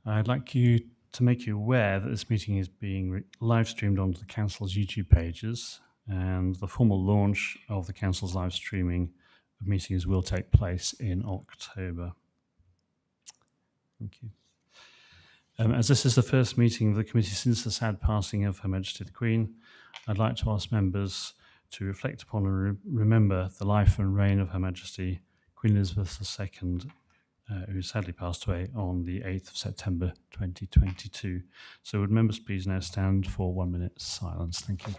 I'd like to make you aware that this meeting is being live streamed onto the Council's YouTube pages, and the formal launch of the Council's live streaming of meetings will take place in October. Thank you. As this is the first meeting of the committee since the sad passing of Her Majesty the Queen, I'd like to ask members to reflect upon and remember the life and reign of Her Majesty Queen Elizabeth II, who sadly passed away on the 8th of September 2022. So would members please now stand for 1 minute silence? Thank you.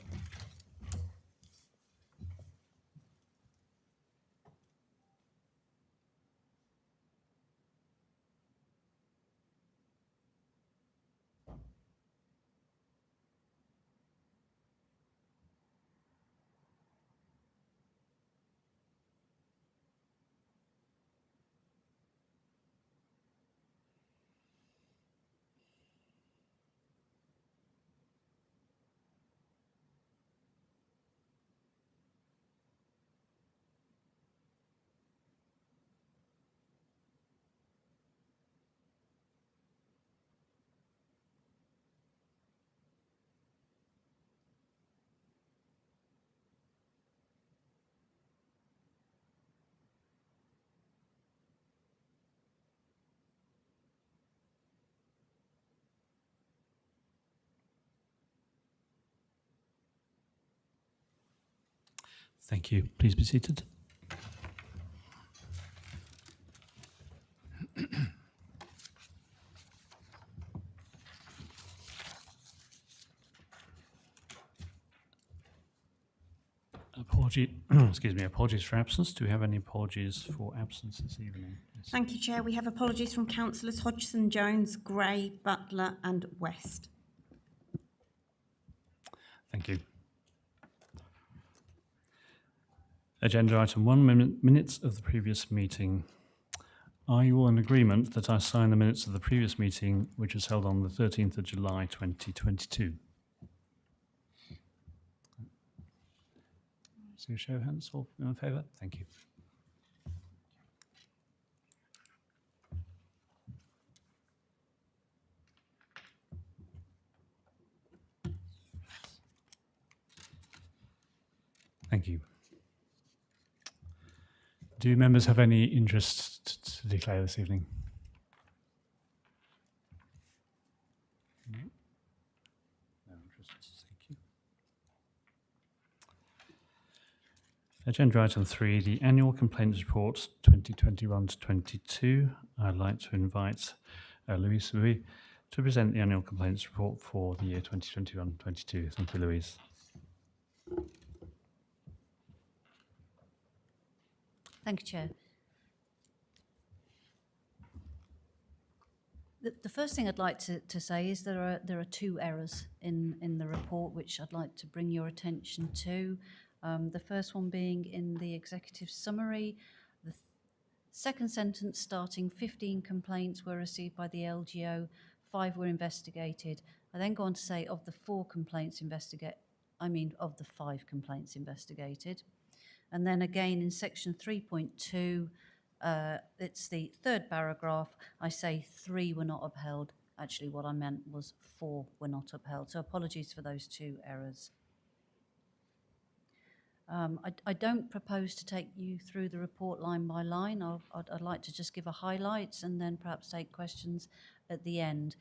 Thank you. Please be seated. Apologies for absence. Do we have any apologies for absence this evening? Yes. Thank you, Chair. We have apologies from Councillors Hodgson, Jones, Gray, Butler and West. Thank you. Agenda item 1, minutes of the previous meeting. Are you all in agreement that I sign the minutes of the previous meeting, which was held on the 13th of July 2022? So show of hands, all in favour? Thank you. Thank you. Do members have any interest to declare this evening? No? No interest, thank you. Agenda item 3, the annual complaints report 2021 to 22. I'd like to invite Louise Louis to present the annual complaints report for the year 2021-22. Thank you, Louise. Thank you, Chair. The first thing I'd like to say is there are 2 errors in the report which I'd like to bring your attention to. The first one being in the executive summary, the second sentence starting 15 complaints were received by the LGO, 5 were investigated. I then go on to say of the 5 complaints investigated. And then again in section 3.2, it's the 3rd paragraph, I say 3 were not upheld. Actually, what I meant was 4 were not upheld. So apologies for those 2 errors. I don't propose to take you through the report line by line. I'd like to just give a highlights and then perhaps take questions at the end.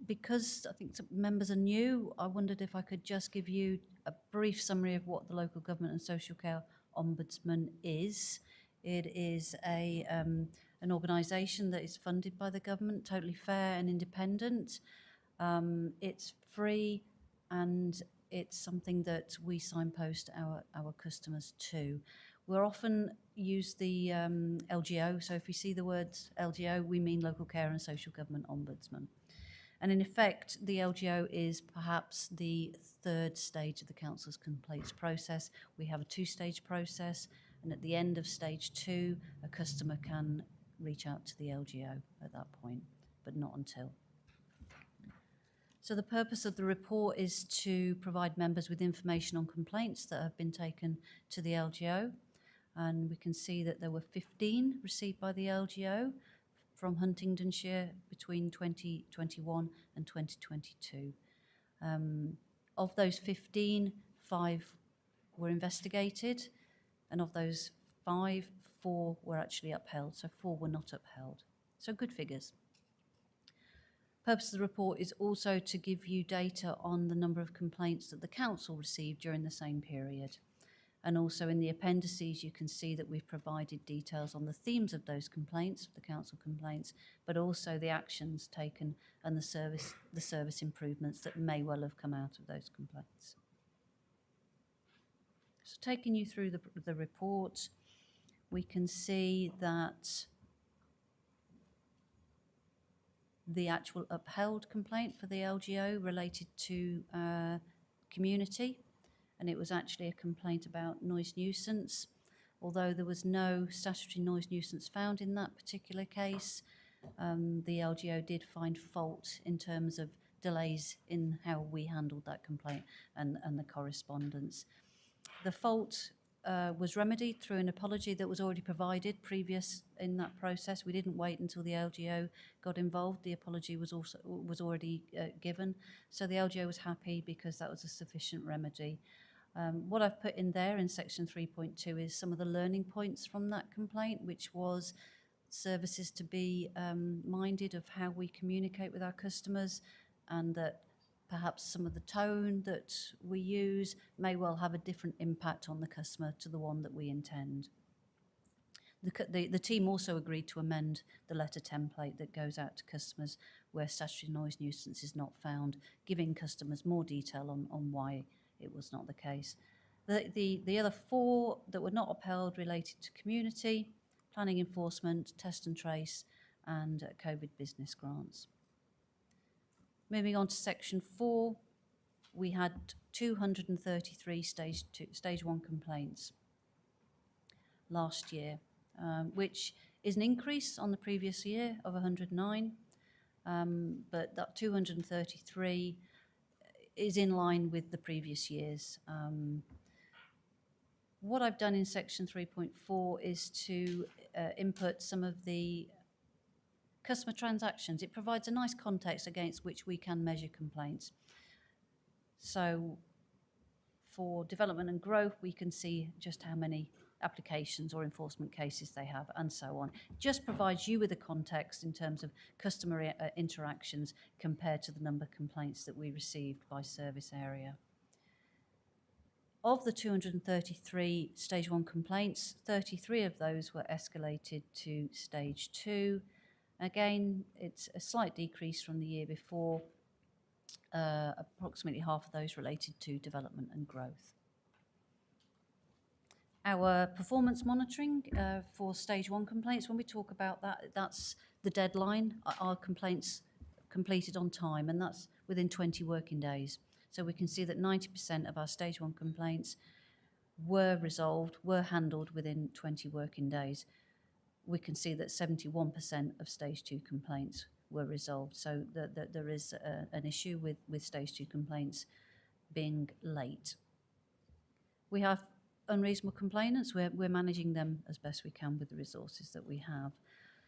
Because I think some members are new, I wondered if I could just give you a brief summary of what the Local Government and Social Care Ombudsman is. It is an organisation that is funded by the government, totally fair and independent. It's free and it's something that we signpost our customers to. We'll often use the LGO, so if you see the words LGO, we mean Local Care and Social Government Ombudsman. And in effect, the LGO is perhaps the 3rd stage of the Council's complaints process. We have a 2-stage process, and at the end of stage 2, a customer can reach out to the LGO at that point, but not until. So the purpose of the report is to provide members with information on complaints that have been taken to the LGO. And we can see that there were 15 received by the LGO, from Huntingdonshire between 2021 and 2022. Of those 15, 5 were investigated, and of those 5, 4 were actually upheld, so 4 were not upheld. So good figures. Purpose of the report is also to give you data on the number of complaints that the council received during the same period. And also in the appendices, you can see that we've provided details on the themes of those complaints, the council complaints, but also the actions taken and the service improvements that may well have come out of those complaints. So taking you through the report, we can see that the actual upheld complaint for the LGO related to Committiee, and it was actually a complaint about noise nuisance. Although there was no statutory noise nuisance found in that particular case, the LGO did find fault in terms of delays in how we handled that complaint and the correspondence. The fault was remedied through an apology that was already provided previous in that process. We didn't wait until the LGO got involved. The apology was already given. So the LGO was happy because that was a sufficient remedy. What I've put in there in section 3.2 is some of the learning points from that complaint, which was services to be minded of how we communicate with our customers, and that perhaps some of the tone that we use may well have a different impact on the customer to the one that we intend. The team also agreed to amend the letter template that goes out to customers where statutory noise nuisance is not found, giving customers more detail on why it was not the case. The other 4 that were not upheld related to Committiee, planning enforcement, test and trace, and COVID business grants. Moving on to section 4, we had 233 stage 1 complaints last year, which is an increase on the previous year of 109, but that 233 is in line with the previous years. What I've done in section 3.4 is to input some of the customer transactions. It provides a nice context against which we can measure complaints. So for development and growth, we can see just how many applications or enforcement cases they have, and so on. Just provides you with a context in terms of customer interactions compared to the number of complaints that we received by service area. Of the 233 stage 1 complaints, 33 of those were escalated to stage 2. Again, it's a slight decrease from the year before, approximately half of those related to development and growth. Our performance monitoring for stage 1 complaints, when we talk about that, that's the deadline. Our complaints completed on time, and that's within 20 working days. So we can see that 90% of our stage 1 complaints were resolved, were handled within 20 working days. We can see that 71% of stage 2 complaints were resolved. So there is an issue with stage 2 complaints being late. We have unreasonable complainants. We're managing them as best we can with the resources that we have.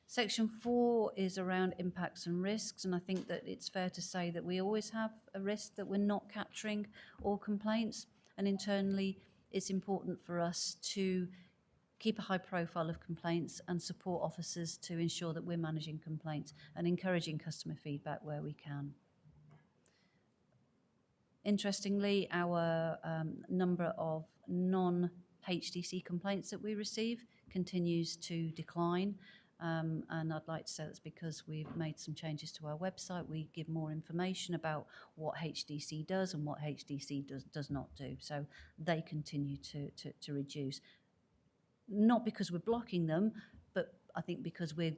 Section 4 is around impacts and risks, and I think that it's fair to say that we always have a risk that we're not capturing all complaints, and internally it's important for us to keep a high profile of complaints and support officers to ensure that we're managing complaints and encouraging customer feedback where we can. Interestingly, our number of non-HDC complaints that we receive continues to decline. And I'd like to say that's because we've made some changes to our website. We give more information about what HDC does and what HDC does not do. So they continue to reduce. Not because we're blocking them, but I think because we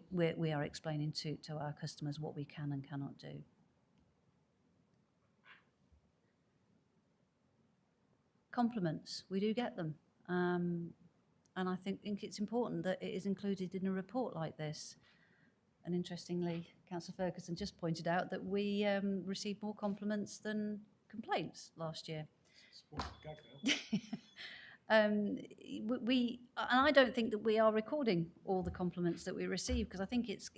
are explaining to our customers what we can and cannot do. Compliments, we do get them. And I think it's important that it is included in a report like this. And interestingly, Councillor Ferguson just pointed out that we received more compliments than complaints last year. And I don't think that we are recording all the compliments that we receive, because I think it's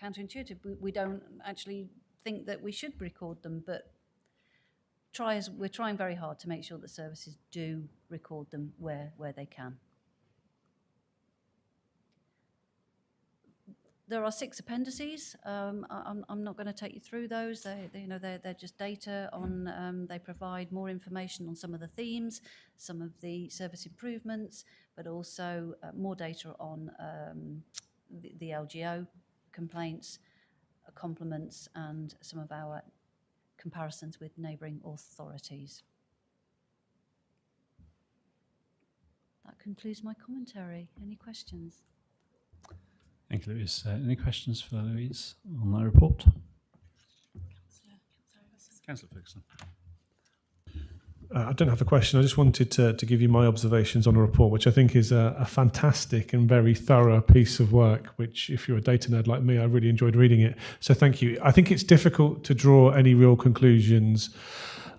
counterintuitive. We don't actually think that we should record them, but we're trying very hard to make sure that services do record them where they can. There are 6 appendices. I'm not going to take you through those. They're just data on. They provide more information on some of the themes, some of the service improvements, but also more data on the LGO complaints, compliments, and some of our comparisons with neighbouring authorities. That concludes my commentary. Any questions? Thank you, Louise. Any questions for Louise on that report? Councillor Ferguson. I don't have a question. I just wanted to give you my observations on a report, which I think is a fantastic and very thorough piece of work, which if you're a data nerd like me, I really enjoyed reading it. So thank you. I think it's difficult to draw any real conclusions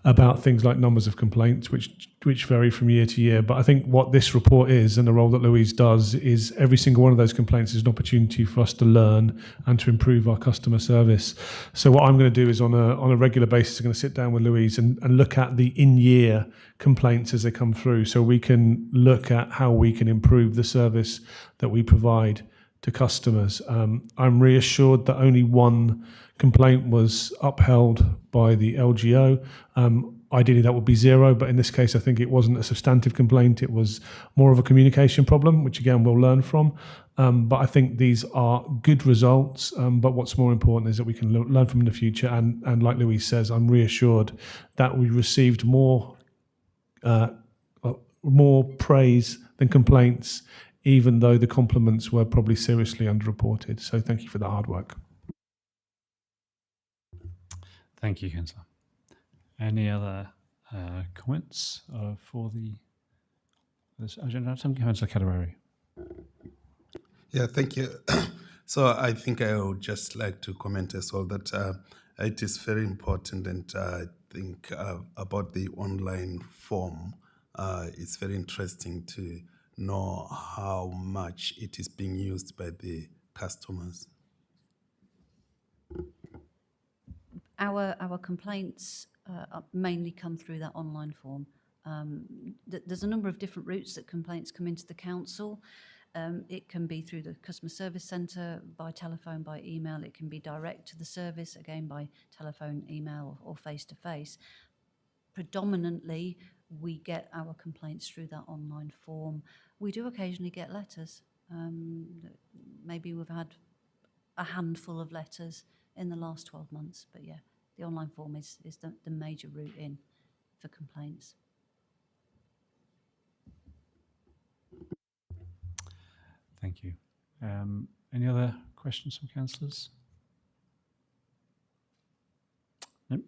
about things like numbers of complaints, which vary from year to year. But I think what this report is, and the role that Louise does, is every single one of those complaints is an opportunity for us to learn and to improve our customer service. So what I'm going to do is on a regular basis, I'm going to sit down with Louise and look at the in-year complaints as they come through, so we can look at how we can improve the service that we provide to customers. I'm reassured that only one complaint was upheld by the LGO. Ideally, that would be 0, but in this case, I think it wasn't a substantive complaint. It was more of a communication problem, which again, we'll learn from. But I think these are good results. But what's more important is that we can learn from in the future. And like Louise says, I'm reassured that we received more praise than complaints, even though the compliments were probably seriously underreported. So thank you for the hard work. Thank you, Councillor. Any other comments for this agenda item? Councillor Cadbury. Yeah, thank you. So I think I would just like to comment as well that it is very important, and I think about the online form. It's very interesting to know how much it is being used by the customers. Our complaints mainly come through that online form. There's a number of different routes that complaints come into the council. It can be through the customer service centre, by telephone, by email. It can be direct to the service, again by telephone, email, or face-to-face. Predominantly, we get our complaints through that online form. We do occasionally get letters. Maybe we've had a handful of letters in the last 12 months, but yeah, the online form is the major route in for complaints. Thank you. Any other questions from councillors? Nope.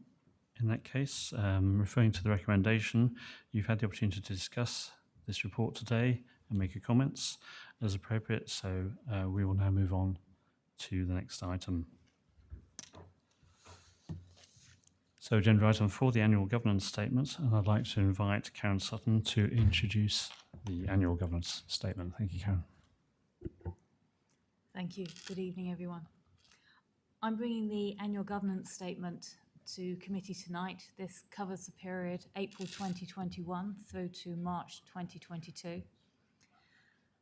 In that case, referring to the recommendation, you've had the opportunity to discuss this report today and make your comments as appropriate, so we will now move on to the next item. So agenda item 4, the annual governance statement, and I'd like to invite Karen Sutton to introduce the annual governance statement. Thank you, Karen. Thank you. Good evening, everyone. I'm bringing the annual governance statement to committee tonight. This covers the period April 2021 through to March 2022.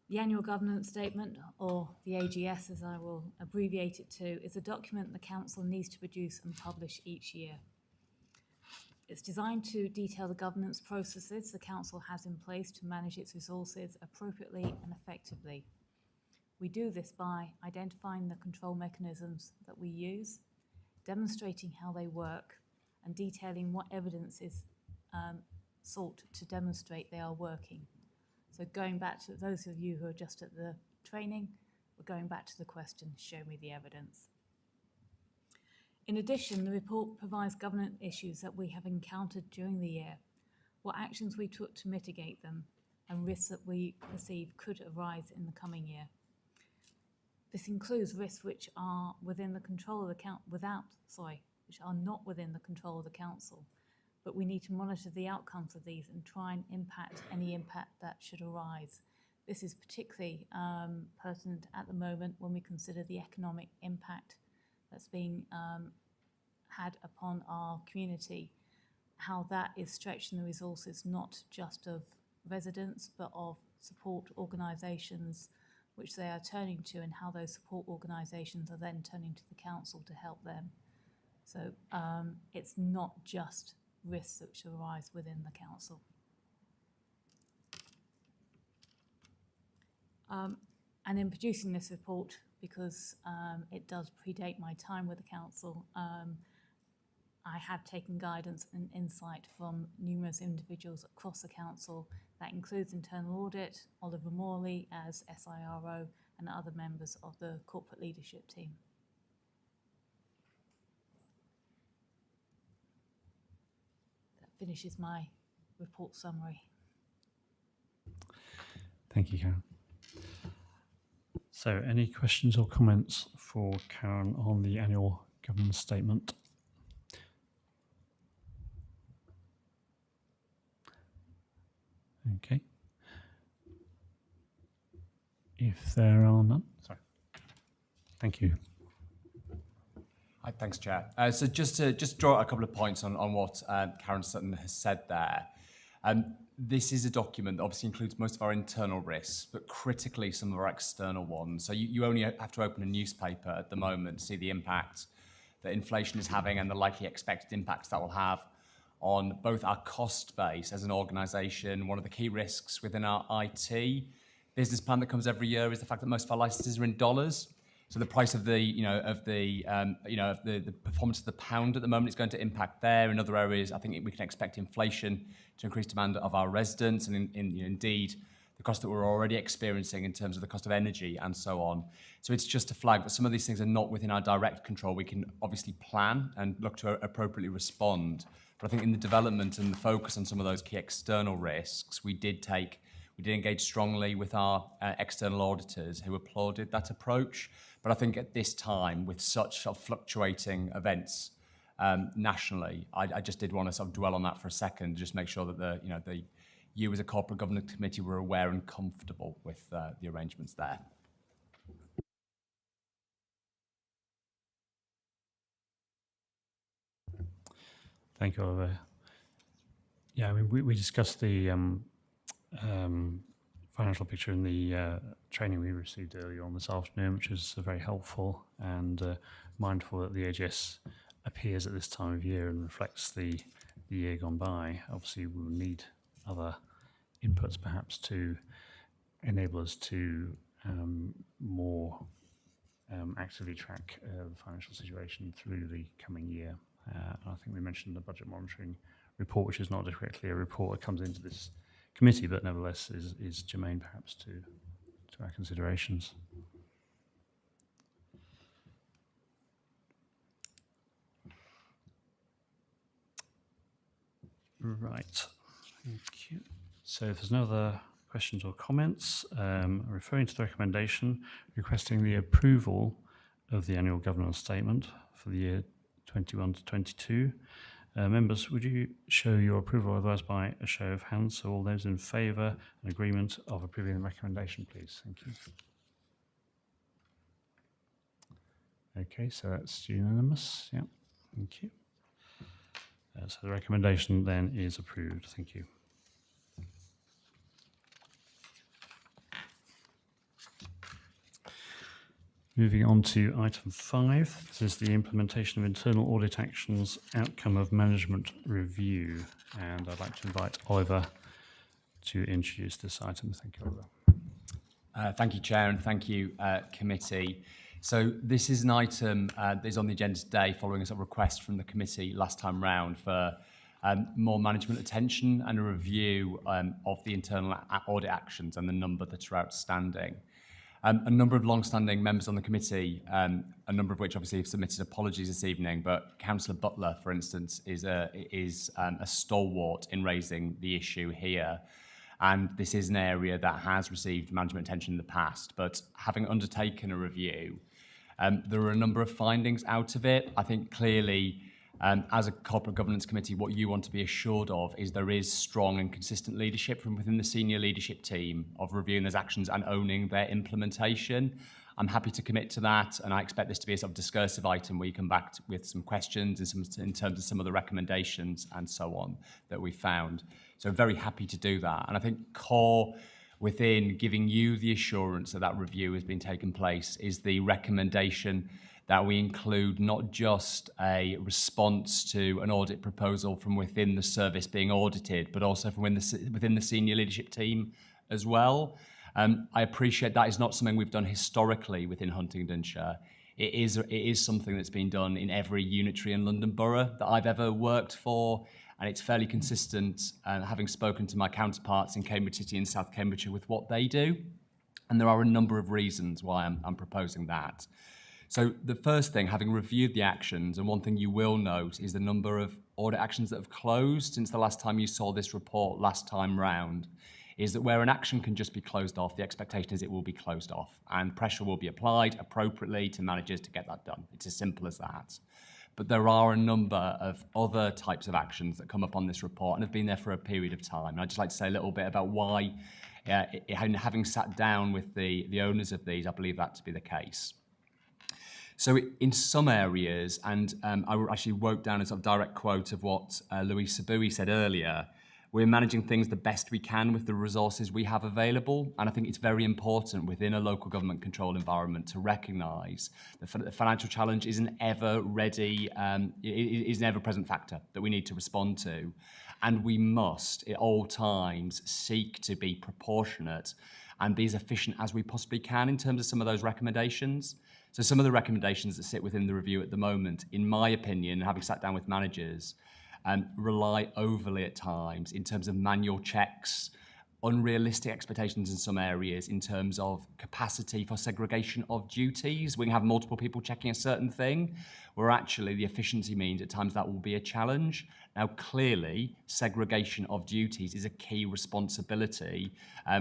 The annual governance statement, or the AGS as I will abbreviate it to, is a document the council needs to produce and publish each year. It's designed to detail the governance processes the council has in place to manage its resources appropriately and effectively. We do this by identifying the control mechanisms that we use, demonstrating how they work, and detailing what evidence is sought to demonstrate they are working. So going back to those of you who are just at the training, we're going back to the question, show me the evidence. In addition, the report provides governance issues that we have encountered during the year, what actions we took to mitigate them, and risks that we perceive could arise in the coming year. This includes risks which are within the control of the which are not within the control of the council, but we need to monitor the outcomes of these and try and impact any impact that should arise. This is particularly pertinent at the moment when we consider the economic impact that's being had upon our community, how that is stretching the resources not just of residents but of support organisations which they are turning to, and how those support organisations are then turning to the council to help them. So it's not just risks that should arise within the council. And in producing this report, because it does predate my time with the council, I have taken guidance and insight from numerous individuals across the council. That includes internal audit, Oliver Morley as SIRO, and other members of the corporate leadership team. That finishes my report summary. Thank you, Karen. So any questions or comments for Karen on the annual governance statement? Okay. If there are none, sorry. Thank you. Hi, thanks, Chair. So just to draw a couple of points on what Karen Sutton has said there. This is a document that obviously includes most of our internal risks, but critically some of our external ones. So you only have to open a newspaper at the moment to see the impact that inflation is having and the likely expected impacts that will have on both our cost base as an organisation. One of the key risks within our IT business plan that comes every year is the fact that most of our licenses are in dollars. So the price of the performance of the pound at the moment is going to impact there. In other areas, I think we can expect inflation to increase demand of our residents, and indeed the cost that we're already experiencing in terms of the cost of energy and so on. So it's just a flag that some of these things are not within our direct control. We can obviously plan and look to appropriately respond. But I think in the development and the focus on some of those key external risks, we did engage strongly with our external auditors who applauded that approach. But I think at this time, with such fluctuating events nationally, I just did want to sort of dwell on that for a second, just make sure that you as a corporate governance committee were aware and comfortable with the arrangements there. Thank you, Oliver. Yeah, I mean, we discussed the financial picture in the training we received earlier on this afternoon, which is very helpful, and mindful that the AGS appears at this time of year and reflects the year gone by. Obviously, we will need other inputs perhaps to enable us to more actively track the financial situation through the coming year. I think we mentioned the budget monitoring report, which is not directly a report that comes into this committee, but nevertheless is germane perhaps to our considerations. Right, thank you. So if there's no other questions or comments, referring to the recommendation, requesting the approval of the annual governance statement for the year 21 to 22. Members, would you show your approval, otherwise by a show of hands? So all those in favour and agreement of approving the recommendation, please. Thank you. Okay, so that's unanimous. Yeah, thank you. So the recommendation then is approved. Thank you. Moving on to item 5, this is the implementation of internal audit actions, outcome of management review. And I'd like to invite Oliver to introduce this item. Thank you, Oliver. Thank you, Chair, and thank you, Committee. So this is an item that is on the agenda today following a request from the committee last time round for more management attention and a review of the internal audit actions and the number that are outstanding. A number of long-standing members on the committee, a number of which obviously have submitted apologies this evening, but Councillor Butler, for instance, is a stalwart in raising the issue here. And this is an area that has received management attention in the past, but having undertaken a review, there are a number of findings out of it. I think clearly As a corporate governance committee, what you want to be assured of is there is strong and consistent leadership from within the senior leadership team of reviewing those actions and owning their implementation. I'm happy to commit to that, and I expect this to be a sort of discursive item where you come back with some questions and in terms of some of the recommendations and so on that we found. So I'm very happy to do that. And I think core within giving you the assurance that that review has been taken place is the recommendation that we include not just a response to an audit proposal from within the service being audited, but also from within the senior leadership team as well. I appreciate that is not something we've done historically within Huntingdonshire. It is something that's been done in every unitary and London borough that I've ever worked for, and it's fairly consistent, having spoken to my counterparts in Cambridge City and South Cambridgeshire with what they do. And there are a number of reasons why I'm proposing that. So the first thing, having reviewed the actions, and one thing you will note is the number of audit actions that have closed since the last time you saw this report last time round, is that where an action can just be closed off, the expectation is it will be closed off and pressure will be applied appropriately to managers to get that done. It's as simple as that. But there are a number of other types of actions that come up on this report and have been there for a period of time. And I'd just like to say a little bit about why, having sat down with the owners of these, I believe that to be the case. So in some areas, and I actually wrote down a sort of direct quote of what Louise Sabui said earlier, we're managing things the best we can with the resources we have available. And I think it's very important within a local government controlled environment to recognise that the financial challenge is an ever-ready, is an ever-present factor that we need to respond to. And we must, at all times, seek to be proportionate and be as efficient as we possibly can in terms of some of those recommendations. So some of the recommendations that sit within the review at the moment, in my opinion, having sat down with managers, rely overly at times in terms of manual checks, unrealistic expectations in some areas in terms of capacity for segregation of duties. We can have multiple people checking a certain thing, where actually the efficiency means at times that will be a challenge. Now, clearly, segregation of duties is a key responsibility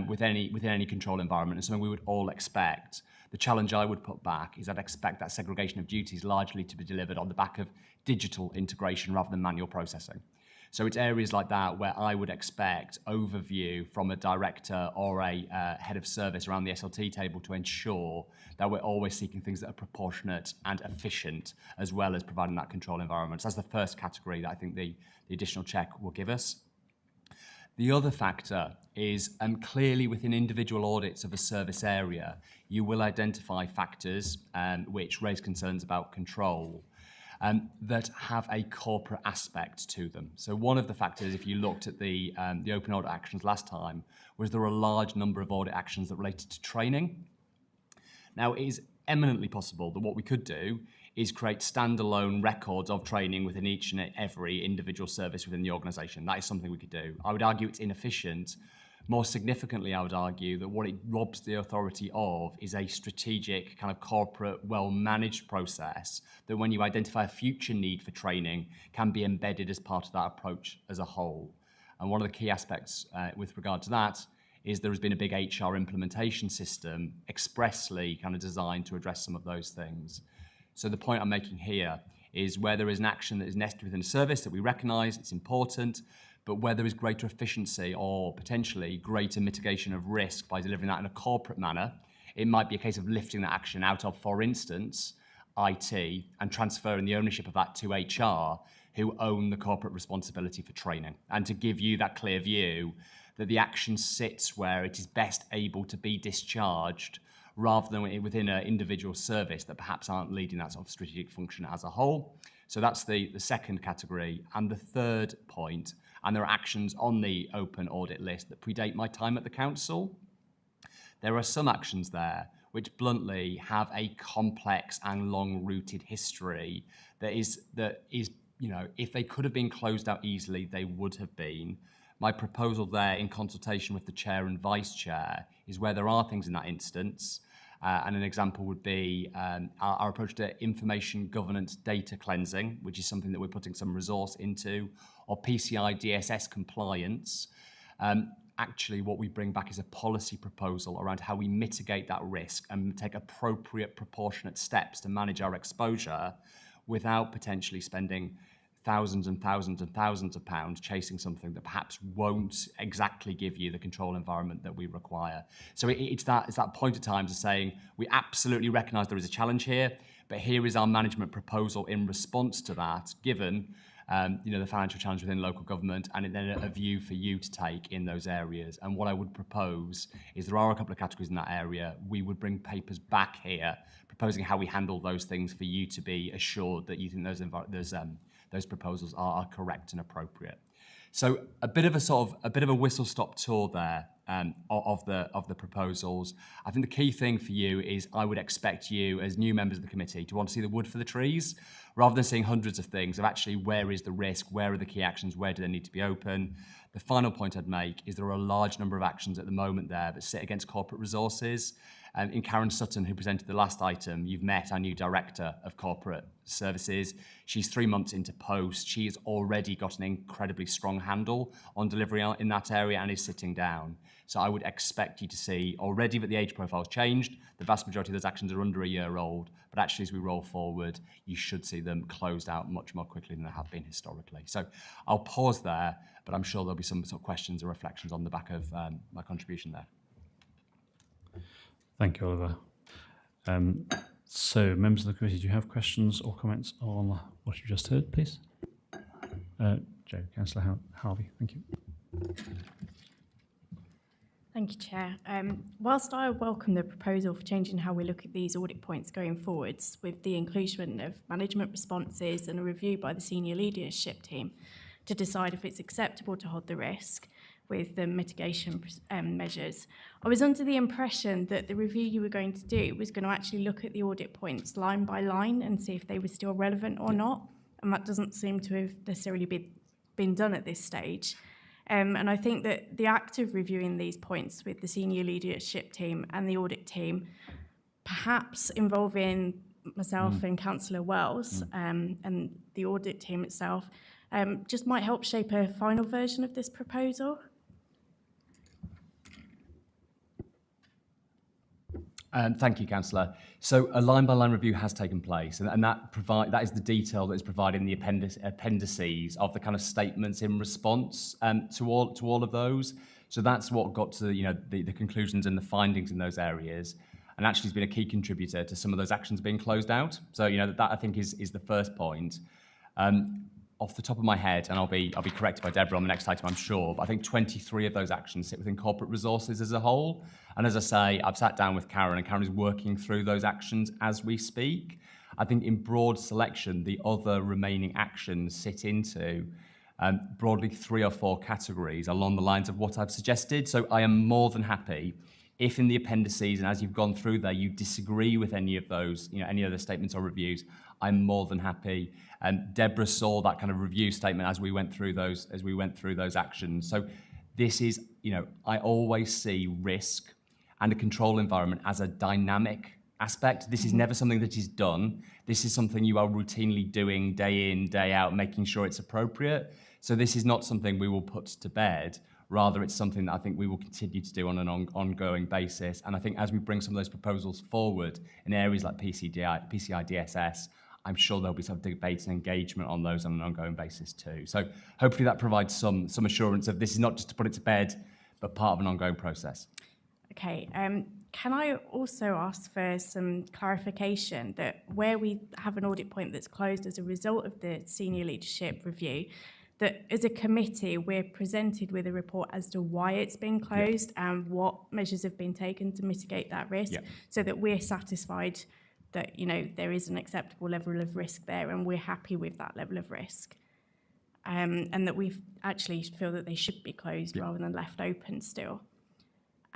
within any control environment and something we would all expect. The challenge I would put back is I'd expect that segregation of duties largely to be delivered on the back of digital integration rather than manual processing. So it's areas like that where I would expect overview from a director or a head of service around the SLT table to ensure that we're always seeking things that are proportionate and efficient, as well as providing that control environment. So that's the first category that I think the additional check will give us. The other factor is clearly within individual audits of a service area, you will identify factors which raise concerns about control that have a corporate aspect to them. So one of the factors, if you looked at the open audit actions last time, was there were a large number of audit actions that related to training. Now, it is eminently possible that what we could do is create standalone records of training within each and every individual service within the organisation. That is something we could do. I would argue it's inefficient. More significantly, I would argue that what it robs the authority of is a strategic, kind of corporate, well-managed process that when you identify a future need for training can be embedded as part of that approach as a whole. And one of the key aspects with regard to that is there has been a big HR implementation system expressly kind of designed to address some of those things. So the point I'm making here is where there is an action that is nested within a service that we recognise, it's important, but where there is greater efficiency or potentially greater mitigation of risk by delivering that in a corporate manner, it might be a case of lifting that action out of, for instance, IT and transferring the ownership of that to HR, who own the corporate responsibility for training, and to give you that clear view that the action sits where it is best able to be discharged rather than within an individual service that perhaps aren't leading that sort of strategic function as a whole. So that's the second category. And the third point, and there are actions on the open audit list that predate my time at the council. There are some actions there which bluntly have a complex and long-rooted history that is, you know, if they could have been closed out easily, they would have been. My proposal there in consultation with the chair and vice chair is where there are things in that instance. And an example would be our approach to information governance data cleansing, which is something that we're putting some resource into, or PCI DSS compliance. Actually, what we bring back is a policy proposal around how we mitigate that risk and take appropriate proportionate steps to manage our exposure without potentially spending thousands and thousands and thousands of pounds chasing something that perhaps won't exactly give you the control environment that we require. So it's that point of time to saying, we absolutely recognise there is a challenge here, but here is our management proposal in response to that, given the financial challenge within local government, and then a view for you to take in those areas. And what I would propose is there are a couple of categories in that area. We would bring papers back here, proposing how we handle those things for you to be assured that you think those proposals are correct and appropriate. So a bit of a whistle-stop tour there of the proposals. I think the key thing for you is I would expect you as new members of the committee to want to see the wood for the trees, rather than seeing hundreds of things, of actually where is the risk, where are the key actions, where do they need to be open. The final point I'd make is there are a large number of actions at the moment there that sit against corporate resources. In Karen Sutton, who presented the last item, you've met our new Director of Corporate Services. She's 3 months into post. She has already got an incredibly strong handle on delivery in that area and is sitting down. So I would expect you to see already that the age profile's changed. The vast majority of those actions are under a year old, but actually as we roll forward, you should see them closed out much more quickly than they have been historically. So I'll pause there, but I'm sure there'll be some sort of questions or reflections on the back of my contribution there. Thank you, Oliver. So, members of the committee, do you have questions or comments on what you just heard, please? Joe, Councillor Harvey, thank you. Thank you, Chair. Whilst I welcome the proposal for changing how we look at these audit points going forwards, with the inclusion of management responses and a review by the senior leadership team to decide if it's acceptable to hold the risk with the mitigation measures, I was under the impression that the review you were going to do was going to actually look at the audit points line by line and see if they were still relevant or not, and that doesn't seem to have necessarily been done at this stage. And I think that the act of reviewing these points with the senior leadership team and the audit team, perhaps involving myself and Councillor Wells and the audit team itself, just might help shape a final version of this proposal. Thank you, Councillor. So a line-by-line review has taken place, and that is the detail that is provided in the appendices of the kind of statements in response to all of those. So that's what got to the conclusions and the findings in those areas, and actually has been a key contributor to some of those actions being closed out. So that I think is the first point. Off the top of my head, and I'll be corrected by Deborah on the next item, I'm sure, but I think 23 of those actions sit within corporate resources as a whole. And as I say, I've sat down with Karen, and Karen is working through those actions as we speak. I think in broad selection, the other remaining actions sit into broadly 3 or 4 categories along the lines of what I've suggested. So I am more than happy if in the appendices and as you've gone through there, you disagree with any of those, any of the statements or reviews, I'm more than happy. Deborah saw that kind of review statement as we went through those actions. So this is, I always see risk and a control environment as a dynamic aspect. This is never something that is done. This is something you are routinely doing day in, day out, making sure it's appropriate. So this is not something we will put to bed. Rather, it's something that I think we will continue to do on an ongoing basis. And I think as we bring some of those proposals forward in areas like PCI, DSS, I'm sure there'll be some debate and engagement on those on an ongoing basis too. So hopefully that provides some assurance of this is not just to put it to bed, but part of an ongoing process. Okay. Can I also ask for some clarification that where we have an audit point that's closed as a result of the senior leadership review, that as a committee we're presented with a report as to why it's been closed and what measures have been taken to mitigate that risk, so that we're satisfied that there is an acceptable level of risk there and we're happy with that level of risk, and that we actually feel that they should be closed rather than left open still.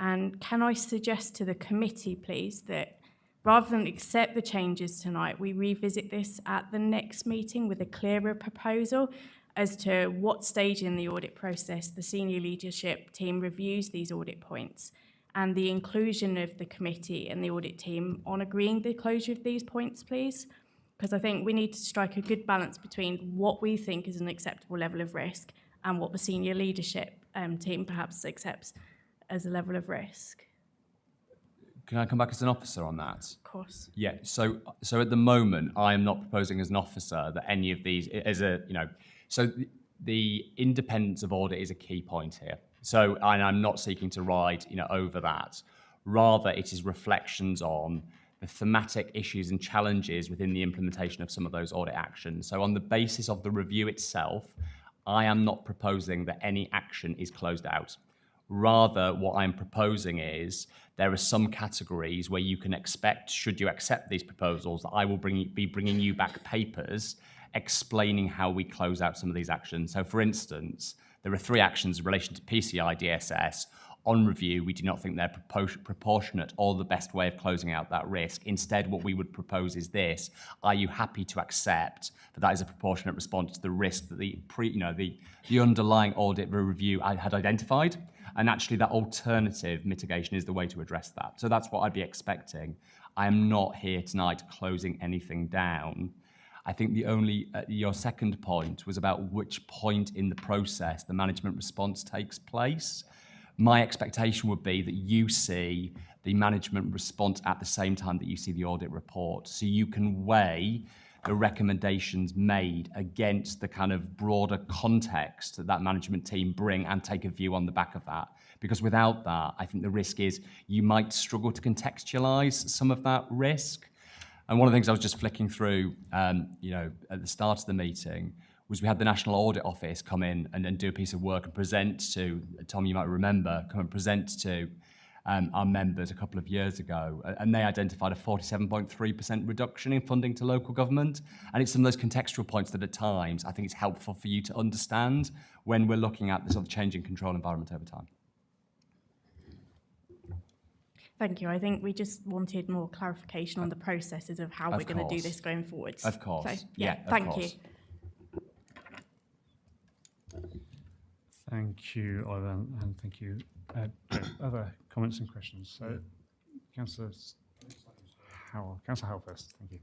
And can I suggest to the committee, please, that rather than accept the changes tonight, we revisit this at the next meeting with a clearer proposal as to what stage in the audit process the senior leadership team reviews these audit points, and the inclusion of the committee and the audit team on agreeing the closure of these points, please? Because I think we need to strike a good balance between what we think is an acceptable level of risk and what the senior leadership team perhaps accepts as a level of risk. can I come back as an officer on that? Of course. Yeah. So at the moment, I am not proposing as an officer that any of these So the independence of audit is a key point here. So and I'm not seeking to ride over that. Rather, it is reflections on the thematic issues and challenges within the implementation of some of those audit actions. So on the basis of the review itself, I am not proposing that any action is closed out. Rather, what I'm proposing is there are some categories where you can expect, should you accept these proposals, that I will be bringing you back papers explaining how we close out some of these actions. So for instance, there are 3 actions in relation to PCI DSS. On review, we do not think they're proportionate or the best way of closing out that risk. Instead, what we would propose is this: are you happy to accept that is a proportionate response to the risk that the underlying audit review had identified? And actually, that alternative mitigation is the way to address that. So that's what I'd be expecting. I am not here tonight closing anything down. I think your second point was about which point in the process the management response takes place. My expectation would be that you see the management response at the same time that you see the audit report. So you can weigh the recommendations made against the kind of broader context that management team bring and take a view on the back of that. Because without that, I think the risk is you might struggle to contextualize some of that risk. And one of the things I was just flicking through, at the start of the meeting, was we had the National Audit Office come in and do a piece of work and present to, Tom, you might remember, come and present to our members a couple of years ago. And they identified a 47.3% reduction in funding to local government. And it's some of those contextual points that at times I think it's helpful for you to understand when we're looking at the sort of changing control environment over time. Thank you. I think we just wanted more clarification on the processes of how we're going to do this going forwards. Of course. So, of thank course. you. Thank you, Oliver, and thank you. Other comments and questions? So, Councillor Howell first. Thank you.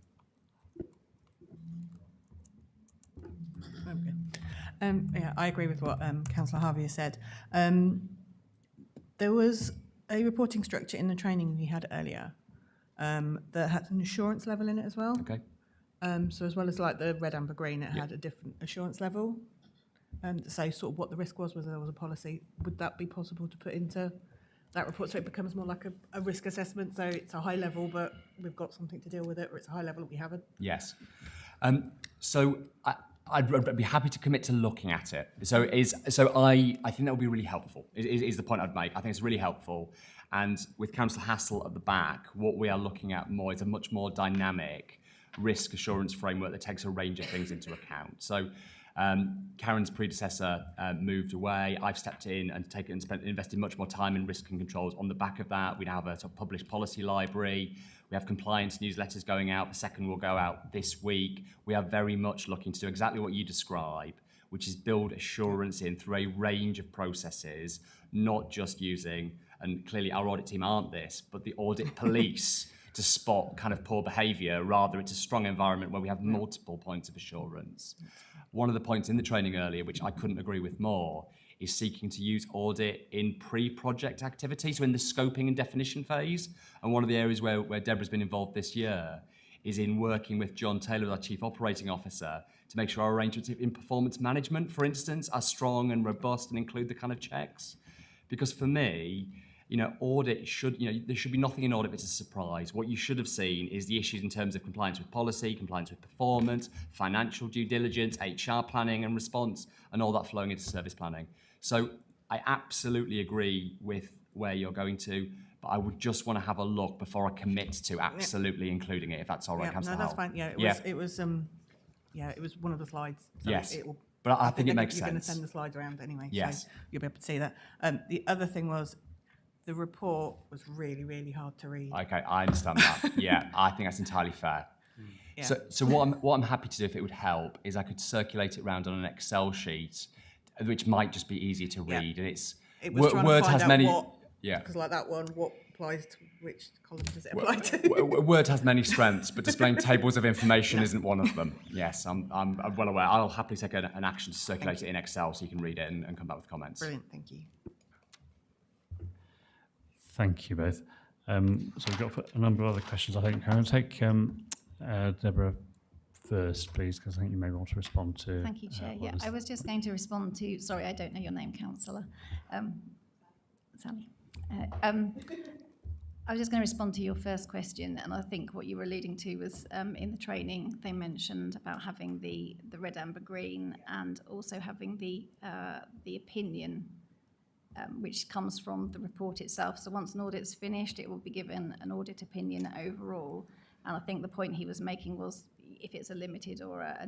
I agree with what Councillor Harvey has said. There was a reporting structure in the training we had earlier that had an assurance level in it as well. Okay. So as well as like the red, amber, green, it had a different assurance level. To say sort of what the risk was, whether there was a policy. Would that be possible to put into that report so it becomes more like a risk assessment? So it's a high level, but we've got something to deal with it, or it's a high level and we haven't? Yes. So I'd be happy to commit to looking at it. So I think that would be really helpful, is the point I'd make. I think it's really helpful. And with Councillor Hassel at the back, what we are looking at more is a much more dynamic risk assurance framework that takes a range of things into account. So Karen's predecessor moved away. I've stepped in and invested much more time in risk and controls. On the back of that, we now have a sort of published policy library. We have compliance newsletters going out. The second will go out this week. We are very much looking to do exactly what you describe, which is build assurance in through a range of processes, not just using, and clearly our audit team aren't this, but the audit police to spot kind of poor behaviour. Rather, it's a strong environment where we have multiple points of assurance. One of the points in the training earlier, which I couldn't agree with more, is seeking to use audit in pre-project activity, so in the scoping and definition phase. And one of the areas where Deborah's been involved this year is in working with John Taylor, our Chief Operating Officer, to make sure our arrangements in performance management, for instance, are strong and robust and include the kind of checks. Because for me, audit should, there should be nothing in audit that's a surprise. What you should have seen is the issues in terms of compliance with policy, compliance with performance, financial due diligence, HR planning and response, and all that flowing into service planning. So I absolutely agree with where you're going to, but I would just want to have a look before I commit to absolutely including it, if that's all right, Councillor No, that's Howell. fine. It was one of the slides. So Yes. it will, But I think it makes You're going to sense. send the slides around anyway, Yes. so you'll be able to see that. The other thing was, the report was really, really hard to read. Okay, I understand that. Yeah, I think that's entirely fair. Yeah. So what I'm happy to do, if it would help, is I could circulate it around on an Excel sheet, which might just be easier to read. And it's It was trying Word to find has out many. what, Yeah. because like that one, what applies to which column does it apply to? Word has many strengths, but displaying tables of information isn't one of them. Yes, I'm well aware. I'll happily take an action to circulate it in Excel so you can read it and come back with comments. Brilliant, thank you. Thank you both. So we've got a number of other questions, I think. Can I take Deborah first, please, because I think you may want to respond to... Thank you, Chair. what Yeah, was- I was just going to respond to, sorry, I don't know your name, Councillor. Sally. I was just going to respond to your first question, and I think what you were alluding to was in the training they mentioned about having the red, amber, green, and also having the opinion, which comes from the report itself. So once an audit's finished, it will be given an audit opinion overall. And I think the point he was making was if it's a limited or a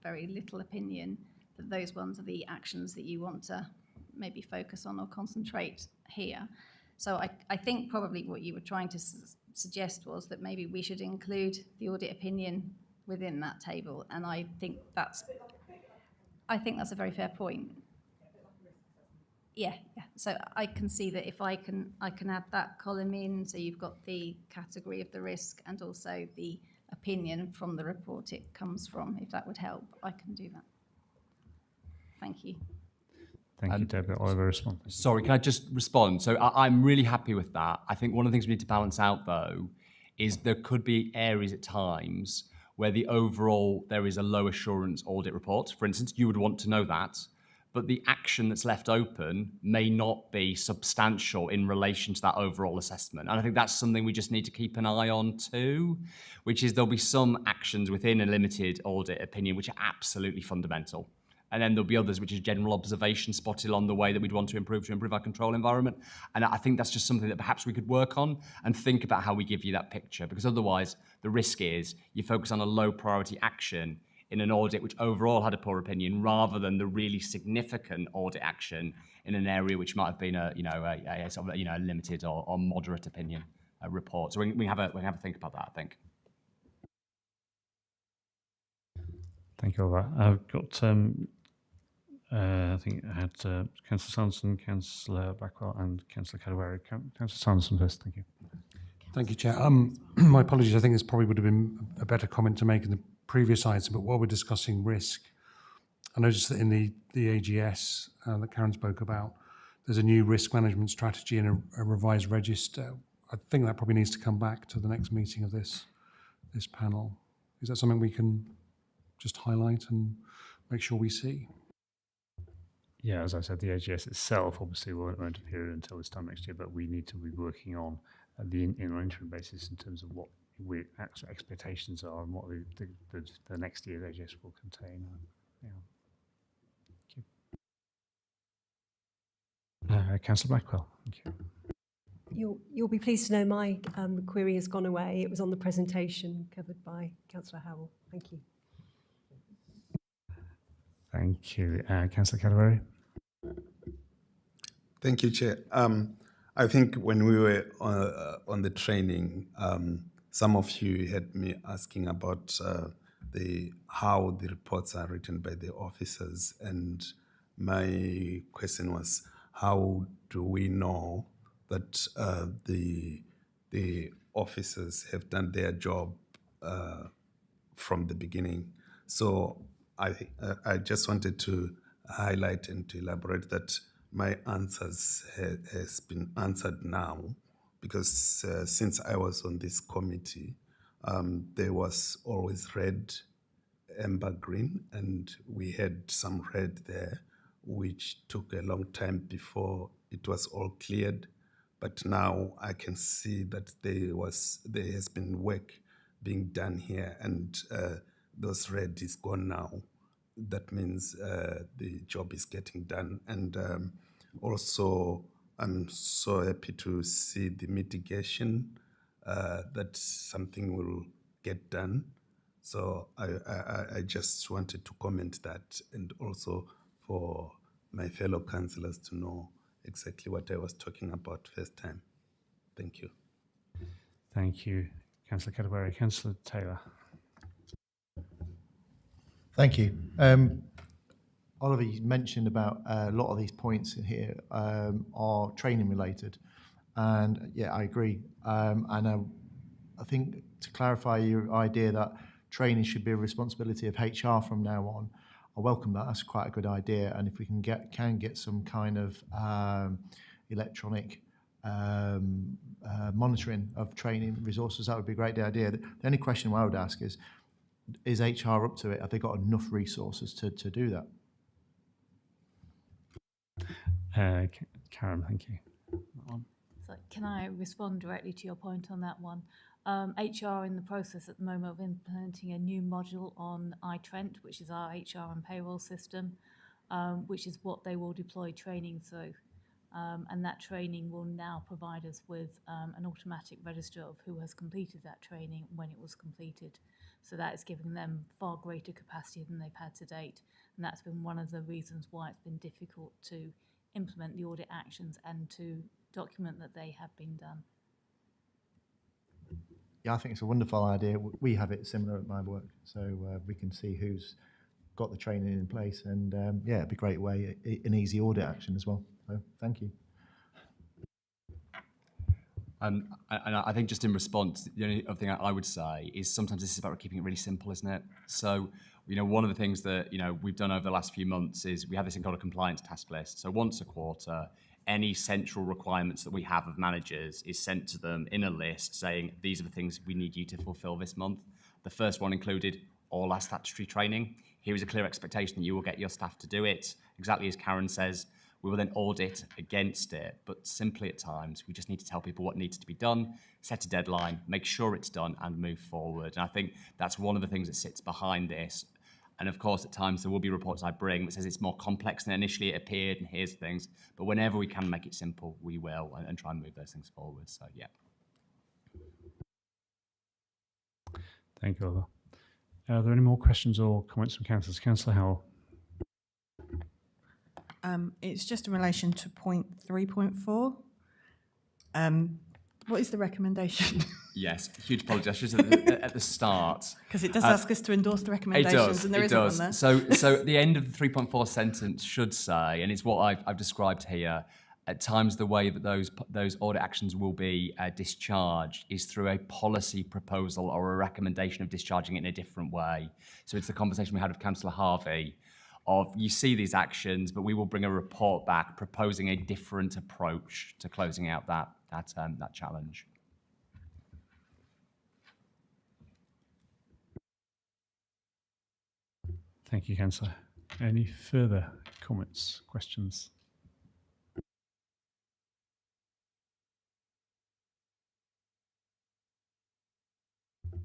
very little opinion, that those ones are the actions that you want to maybe focus on or concentrate here. So I think probably what you were trying to suggest was that maybe we should include the audit opinion within that table, and I think that's a very fair point. Yeah. So I can see that if I can add that column in, so you've got the category of the risk and also the opinion from the report it comes from. If that would help, I can do that. Thank you. Thank you, Deborah. Oliver, respond. Sorry, can I just respond? So I'm really happy with that. I think one of the things we need to balance out, though, is there could be areas at times where the overall, there is a low assurance audit report. For instance, you would want to know that, but the action that's left open may not be substantial in relation to that overall assessment. And I think that's something we just need to keep an eye on too, which is there'll be some actions within a limited audit opinion which are absolutely fundamental. And then there'll be others which is general observation spotted along the way that we'd want to improve our control environment. And I think that's just something that perhaps we could work on and think about how we give you that picture, because otherwise the risk is you focus on a low priority action in an audit which overall had a poor opinion, rather than the really significant audit action in an area which might have been a limited or moderate opinion report. So we have a think about that, I think. Thank you, Oliver. I've got, I think I had Councillor Sanderson, Councillor Blackwell and Councillor Cadwary. Councillor Sanderson first, thank you. Thank you, Chair. My apologies, I think this probably would have been a better comment to make in the previous item, but while we're discussing risk, I noticed that in the AGS that Karen spoke about, there's a new risk management strategy and a revised register. I think that probably needs to come back to the next meeting of this panel. Is that something we can just highlight and make sure we see? Yeah, as I said, the AGS itself obviously won't appear until this time next year, but we need to be working on in an interim basis in terms of what we actual expectations are and what the next year's AGS will contain. Yeah. Thank you. Councillor Blackwell, thank you. You'll be pleased to know my query has gone away. It was on the presentation covered by Councillor Howell. Thank you. Thank you. Councillor Cadwary. Thank you, Chair. I think when we were on the training, some of you had me asking about how the reports are written by the officers, and my question was, how do we know that the officers have done their job from the beginning? So I just wanted to highlight and to elaborate that my answers has been answered now, because since I was on this committee, there was always red, amber, green, and we had some red there, which took a long time before it was all cleared. But now I can see that there has been work being done here, and those red is gone now. That means the job is getting done. And also, I'm so happy to see the mitigation, that something will get done. So I just wanted to comment that, and also for my fellow councillors to know exactly what I was talking about first time. Thank you. Thank you, Councillor Cadwary. Councillor Taylor. Thank you. Oliver, you mentioned about a lot of these points in here are training related. And yeah, I agree. And I think to clarify your idea that training should be a responsibility of HR from now on, I welcome that. That's quite a good idea. And if we can get some kind of electronic monitoring of training resources, that would be a great idea. The only question I would ask is HR up to it? Have they got enough resources to do that? Karen, thank you. So can I respond directly to your point on that one? HR in the process at the moment of implementing a new module on iTrent, which is our HR and payroll system, which is what they will deploy training through. And that training will now provide us with an automatic register of who has completed that training when it was completed. So that is giving them far greater capacity than they've had to date. And that's been one of the reasons why it's been difficult to implement the audit actions and to document that they have been done. Yeah, I think it's a wonderful idea. We have it similar at my work, so we can see who's got the training in place, and yeah, it'd be a great way, an easy audit action as well. So thank you. And I think just in response, the only other thing I would say is sometimes this is about keeping it really simple, isn't it? So, one of the things that, we've done over the last few months is we have this thing called a compliance task list. So once a quarter, any central requirements that we have of managers is sent to them in a list saying, these are the things we need you to fulfill this month. The first one included all our statutory training. Here is a clear expectation that you will get your staff to do it. Exactly as Karen says, we will then audit against it. But simply at times, we just need to tell people what needs to be done, set a deadline, make sure it's done, and move forward. And I think that's one of the things that sits behind this. And of course, at times, there will be reports I bring that says it's more complex than initially it appeared, and here's things. But whenever we can make it simple, we will, and try and move those things forward. So, yeah. Thank you, Oliver. Are there any more questions or comments from councillors? Councillor Howell. It's just in relation to point 3.4. What is the recommendation? Yes, huge apologies. I should have said at the start. Because it does ask us to endorse the recommendations, and there isn't one there. So at the end of the 3.4 sentence should say, and it's what I've described here, at times the way that those audit actions will be discharged is through a policy proposal or a recommendation of discharging it in a different way. So it's the conversation we had with Councillor Harvey of, you see these actions, but we will bring a report back proposing a different approach to closing out that challenge. Thank you, Councillor. Any further comments, questions?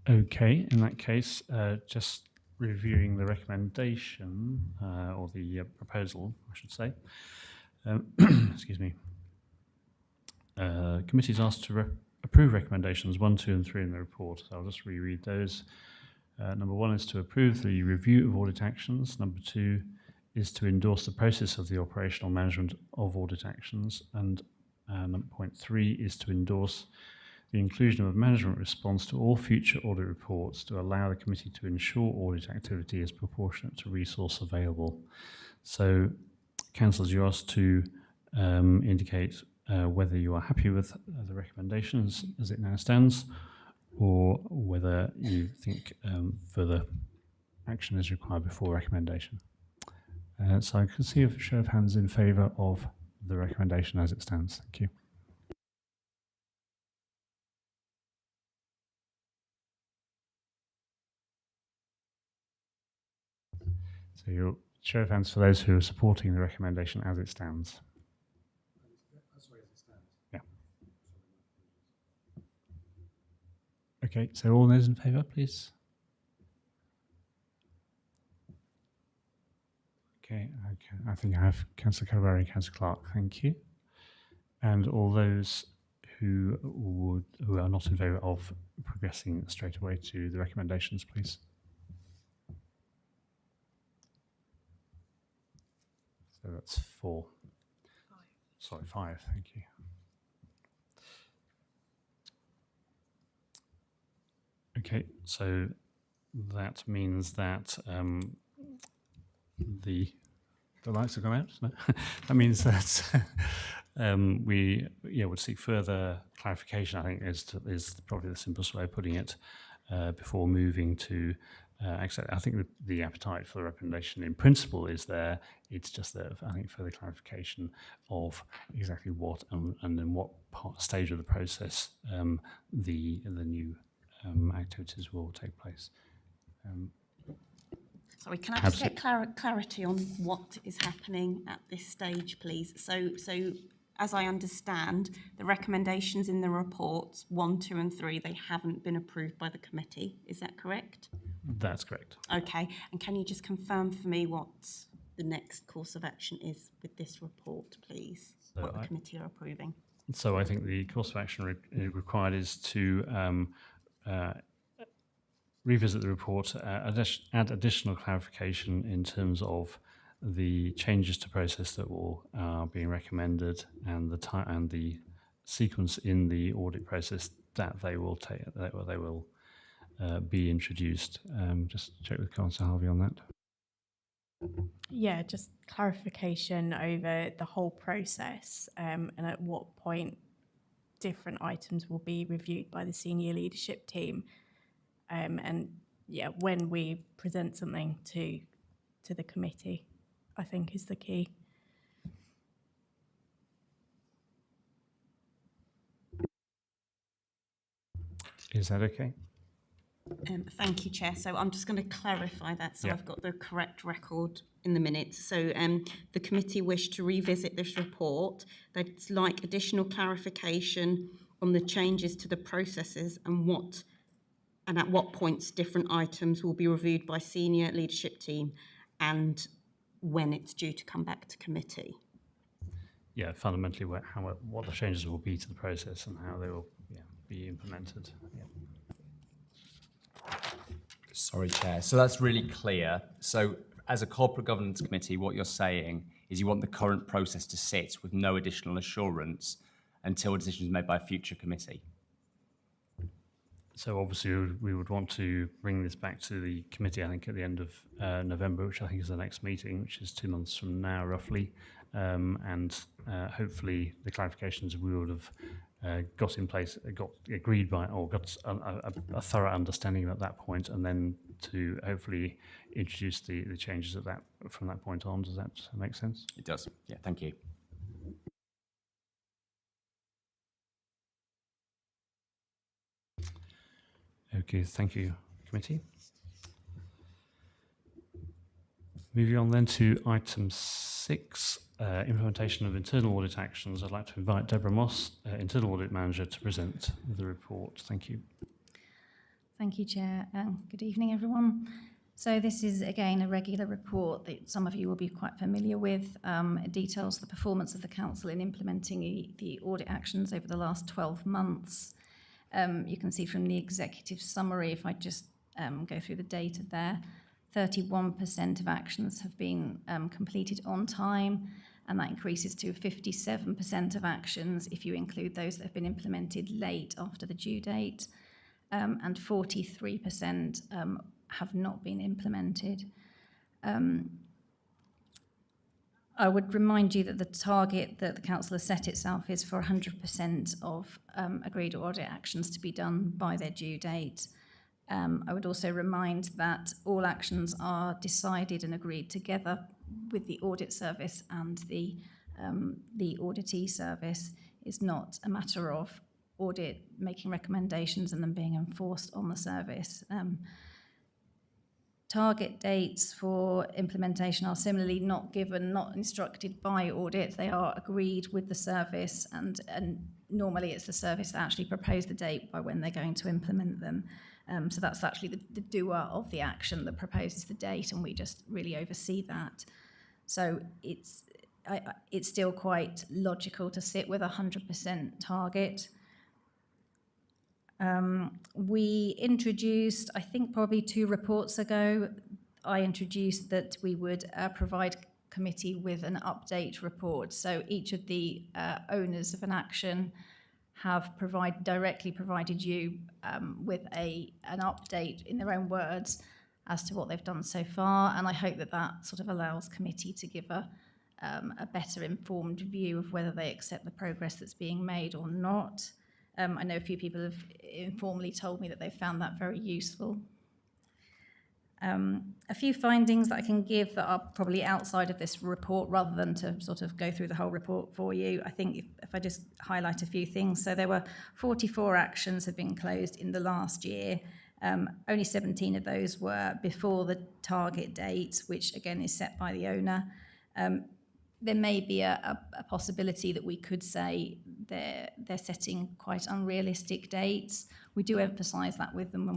Okay, in that case, just reviewing the recommendation, or the proposal, I should say. Excuse me. Committee is asked to approve recommendations 1, 2 and 3 in the report. So I'll just reread those. Number 1 is to approve the review of audit actions. Number 2 is to endorse the process of the operational management of audit actions. And point 3 is to endorse the inclusion of a management response to all future audit reports to allow the committee to ensure audit activity is proportionate to resource available. So, councillors, you're asked to indicate whether you are happy with the recommendations as it now stands, or whether you think further action is required before recommendation. So I can see a show of hands in favour of the recommendation as it stands. Thank you. So your show of hands for those who are supporting the recommendation as it stands. Yeah. Okay, so all those in favour, please. Okay, I think I have Councillor Calvary and Councillor Clark. Thank you. And all those who are not in favour of progressing straight away to the recommendations, please. So that's 4. 5. Sorry, 5. Thank you. Okay, so that means that the lights have gone out. No? That means that we would seek further clarification. I think is probably the simplest way of putting it before moving to accept. I think the appetite for the recommendation in principle is there. It's just that I think further clarification of exactly what and in what stage of the process the new activities will take place. Sorry, can I just get clarity on what is happening at this stage, please? So as I understand, the recommendations in the reports 1, 2 and 3, they haven't been approved by the committee. Is that correct? That's correct. Okay, and can you just confirm for me what the next course of action is with this report, please? So what the committee are approving? So I think the course of action required is to revisit the report, add additional clarification in terms of the changes to process that will being recommended and the time and the sequence in the audit process that they will take, that they will be introduced. Just check with Councillor Harvey on that. Yeah, just clarification over the whole process and at what point different items will be reviewed by the senior leadership team. And yeah, when we present something to the committee, I think is the key. Is that okay? Thank you, Chair. So I'm just going to clarify that so I've got the correct record in the minutes. So the committee wished to revisit this report. They'd like additional clarification on the changes to the processes and at what points different items will be reviewed by senior leadership team and when it's due to come back to committee. Yeah, fundamentally what the changes will be to the process and how they will be implemented. Yeah. Sorry, Chair. So that's really clear. So as a corporate governance committee, what you're saying is you want the current process to sit with no additional assurance until a decision is made by a future committee. So obviously we would want to bring this back to the committee, I think, at the end of November, which I think is the next meeting, which is 2 months from now, roughly. And hopefully the clarifications we would have got in place, got agreed by, or got a thorough understanding at that point, and then to hopefully introduce the changes at from that point on. Does that make sense? It does. Yeah, thank you. Okay, thank you, committee. Moving on then to item 6, implementation of internal audit actions. I'd like to invite Deborah Moss, Internal Audit Manager, to present the report. Thank you. Thank you, Chair. Good evening, everyone. So this is, again, a regular report that some of you will be quite familiar with. It details the performance of the Council in implementing the audit actions over the last 12 months. You can see from the executive summary, if I just go through the data there, 31% of actions have been completed on time, and that increases to 57% of actions if you include those that have been implemented late after the due date, and 43% have not been implemented. I would remind you that the target that the Council has set itself is for 100% of agreed audit actions to be done by their due date. I would also remind that all actions are decided and agreed together with the audit service and the auditee service. Is not a matter of audit making recommendations and them being enforced on the service. Target dates for implementation are similarly not given, not instructed by audit. They are agreed with the service, and normally it's the service that actually propose the date by when they're going to implement them. So that's actually the doer of the action that proposes the date, and we just really oversee that. So it's still quite logical to sit with 100% target. We introduced, I think probably 2 reports ago, I introduced that we would provide committee with an update report. So each of the owners of an action have directly provided you with an update in their own words as to what they've done so far. And I hope that sort of allows committee to give a better informed view of whether they accept the progress that's being made or not. I know a few people have informally told me that they found that very useful. A few findings that I can give that are probably outside of this report rather than to sort of go through the whole report for you. I think if I just highlight a few things. So there were 44 actions have been closed in the last year. Only 17 of those were before the target date, which again is set by the owner. There may be a possibility that we could say they're setting quite unrealistic dates. We do emphasise that with them when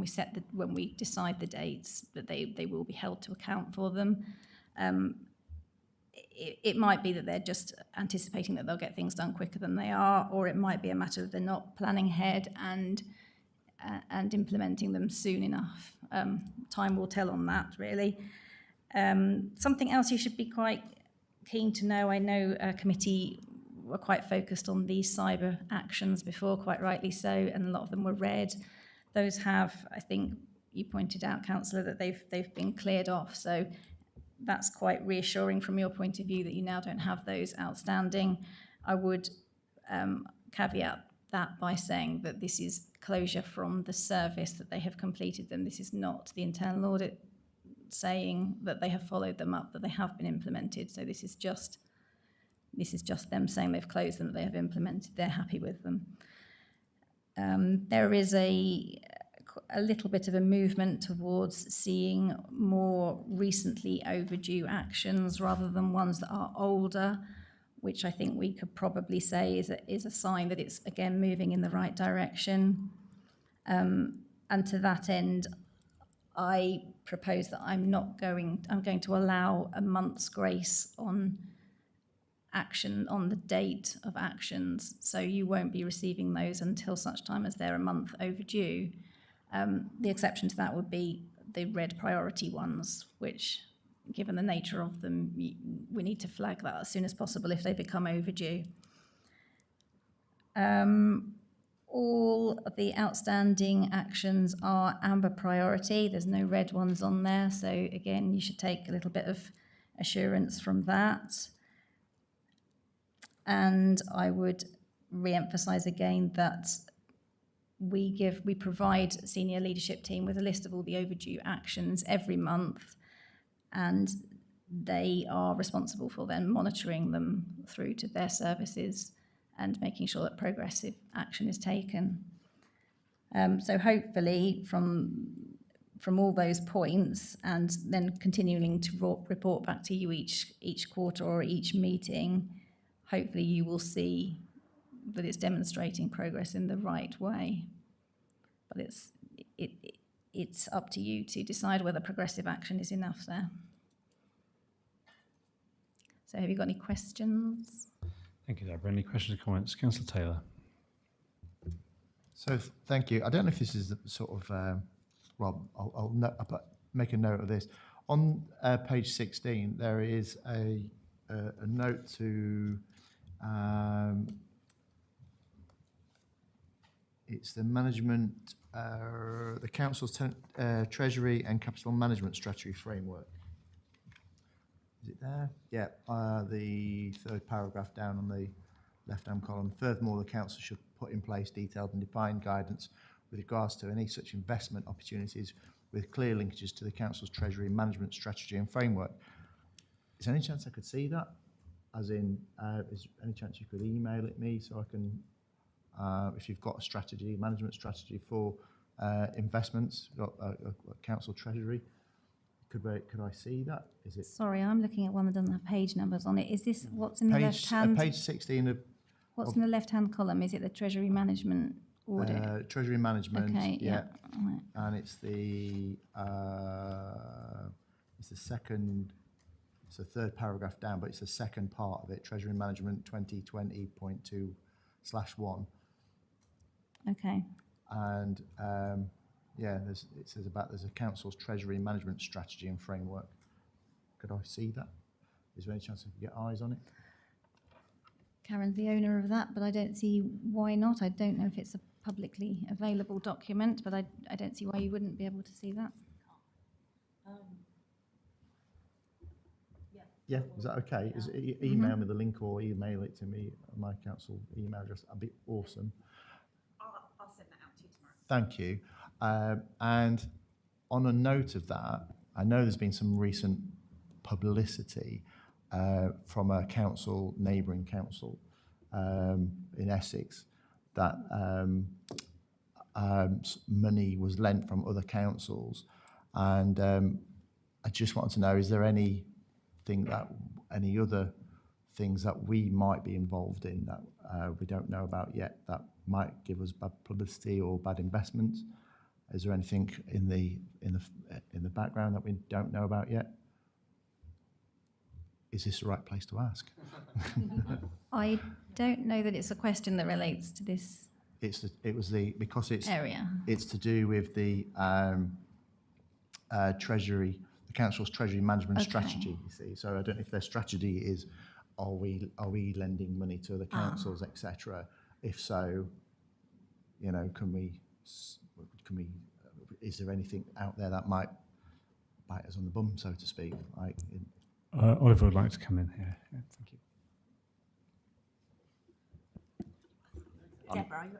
we decide the dates, that they will be held to account for them. It might be that they're just anticipating that they'll get things done quicker than they are, or it might be a matter of they're not planning ahead and implementing them soon enough. Time will tell on that, really. Something else you should be quite keen to know, I know committee were quite focused on these cyber actions before, quite rightly so, and a lot of them were red. Those have, I think you pointed out, Councillor, that they've been cleared off, so that's quite reassuring from your point of view that you now don't have those outstanding. I would caveat that by saying that this is closure from the service that they have completed them. This is not the internal audit saying that they have followed them up, that they have been implemented. So this is just them saying they've closed them, that they have implemented, they're happy with them. There is a little bit of a movement towards seeing more recently overdue actions rather than ones that are older, which I think we could probably say is a sign that it's again moving in the right direction. And to that end, I propose that I'm going to allow a month's grace on action, on the date of actions, so you won't be receiving those until such time as they're a month overdue. The exception to that would be the red priority ones, which, given the nature of them, we need to flag that as soon as possible if they become overdue. All of the outstanding actions are amber priority. There's no red ones on there. So again, you should take a little bit of assurance from that. And I would re-emphasise again that we provide senior leadership team with a list of all the overdue actions every month, and they are responsible for then monitoring them through to their services and making sure that progressive action is taken. So hopefully from all those points, and then continuing to report back to you each quarter or each meeting, hopefully you will see that it's demonstrating progress in the right way. But it's up to you to decide whether progressive action is enough there. So have you got any questions? Thank you, Deborah. Any questions or comments? Councillor Taylor. So thank you. I don't know if this is sort of, I'll make a note of this. On page 16, there is a note to, it's the management, the council's treasury and capital management strategy framework. Is it there? Yeah, the third paragraph down on the left-hand column. Furthermore, the council should put in place detailed and defined guidance with regards to any such investment opportunities with clear linkages to the council's treasury management strategy and framework. Is there any chance I could see that? As in, is there any chance you could email it me so I can, if you've got a strategy, management strategy for investments, council treasury, could I see that? Is it? Sorry, I'm looking at one that doesn't have page numbers on it. Is this what's in the left hand? Page 16 of. What's in the left hand column? Is it the treasury management audit? Treasury management. Okay, yeah. Right. And it's the second. It's the third paragraph down, but it's the second part of it. Treasury management 2020.2/1. Okay. And it says about there's a council's treasury management strategy and framework. Could I see that? Is there any chance I could get eyes on it? Karen's the owner of that, but I don't see why not. I don't know if it's a publicly available document, but I don't see why you wouldn't be able to see that. Yeah, is that okay? Email me the link or email it to me on my council email address. That'd be awesome. I'll send that out to you tomorrow. Thank you. And on a note of that, I know there's been some recent publicity from a council, neighbouring council in Essex, that money was lent from other councils, and I just want to know, is there any other things that we might be involved in that we don't know about yet that might give us bad publicity or bad investments? Is there anything in the background that we don't know about yet? Is this the right place to ask? I don't know that it's a question that relates to this area. It's to do with the treasury, the council's treasury management strategy. You see, so I don't know if their strategy is, are we lending money to other councils, etc. If so, you know, can we? Is there anything out there that might bite us on the bum, so to speak? Oliver would like to come in here. Yeah, thank you.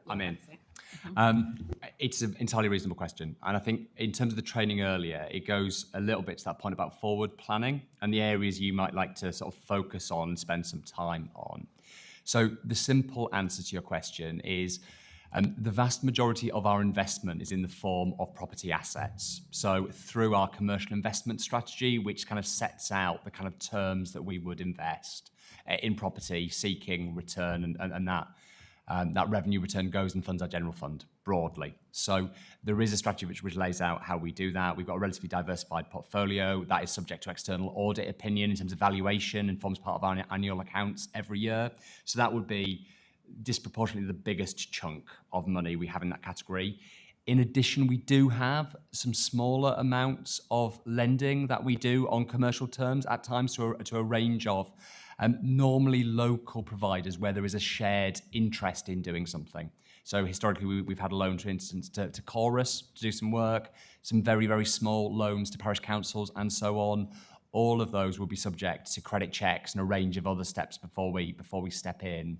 I'm in. It's an entirely reasonable question. And I think in terms of the training earlier, it goes a little bit to that point about forward planning and the areas you might like to sort of focus on and spend some time on. So the simple answer to your question is the vast majority of our investment is in the form of property assets. So through our commercial investment strategy, which kind of sets out the kind of terms that we would invest in property, seeking return, and that revenue return goes and funds our general fund broadly. So there is a strategy which lays out how we do that. We've got a relatively diversified portfolio that is subject to external audit opinion in terms of valuation and forms part of our annual accounts every year. So that would be disproportionately the biggest chunk of money we have in that category. In addition, we do have some smaller amounts of lending that we do on commercial terms at times to a range of normally local providers where there is a shared interest in doing something. So historically, we've had a loan, for instance, to Chorus to do some work, some very, very small loans to parish councils and so on. All of those will be subject to credit checks and a range of other steps before we step in.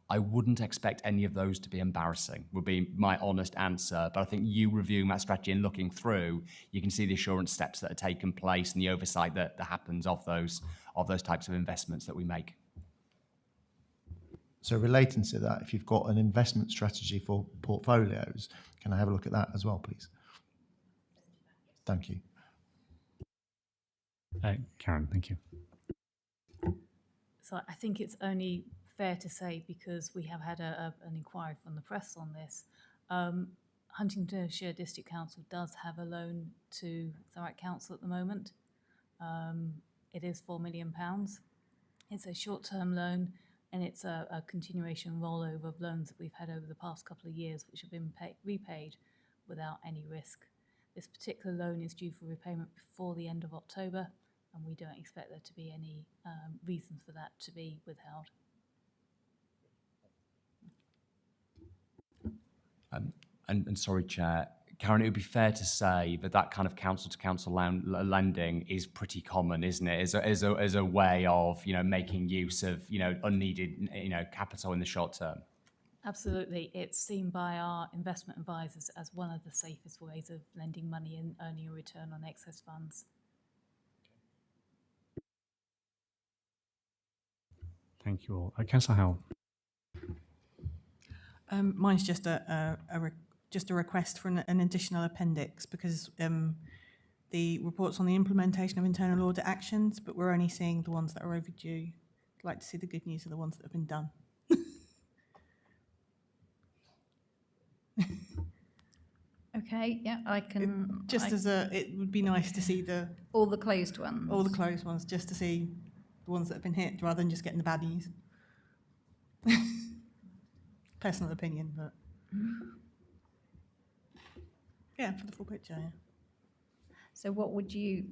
I wouldn't expect any of those to be embarrassing, would be my honest answer. But I think you reviewing that strategy and looking through, you can see the assurance steps that are taken place and the oversight that happens of those types of investments that we make. So relating to that, if you've got an investment strategy for portfolios, can I have a look at that as well, please? Thank you. Karen, thank you. So I think it's only fair to say, because we have had an inquiry from the press on this, Huntingdonshire District Council does have a loan to Thurrock Council at the moment. It is £4 million. It's a short-term loan, and it's a continuation rollover of loans that we've had over the past couple of years, which have been repaid without any risk. This particular loan is due for repayment before the end of October, and we don't expect there to be any reason for that to be withheld. And sorry, Chair, Karen, it would be fair to say that kind of council-to-council lending is pretty common, isn't it? As a way of making use of unneeded capital in the short term. Absolutely, it's seen by our investment advisors as one of the safest ways of lending money and earning a return on excess funds. Thank you all. Councillor Howell. Mine's just a request for an additional appendix, because the report's on the implementation of internal audit actions, but we're only seeing the ones that are overdue. I'd like to see the good news of the ones that have been done. Okay, yeah, I can. It would be nice to see all the closed ones. All the closed ones, just to see the ones that have been hit, rather than just getting the bad news. Personal opinion, but yeah, for the full picture. Yeah. So what would you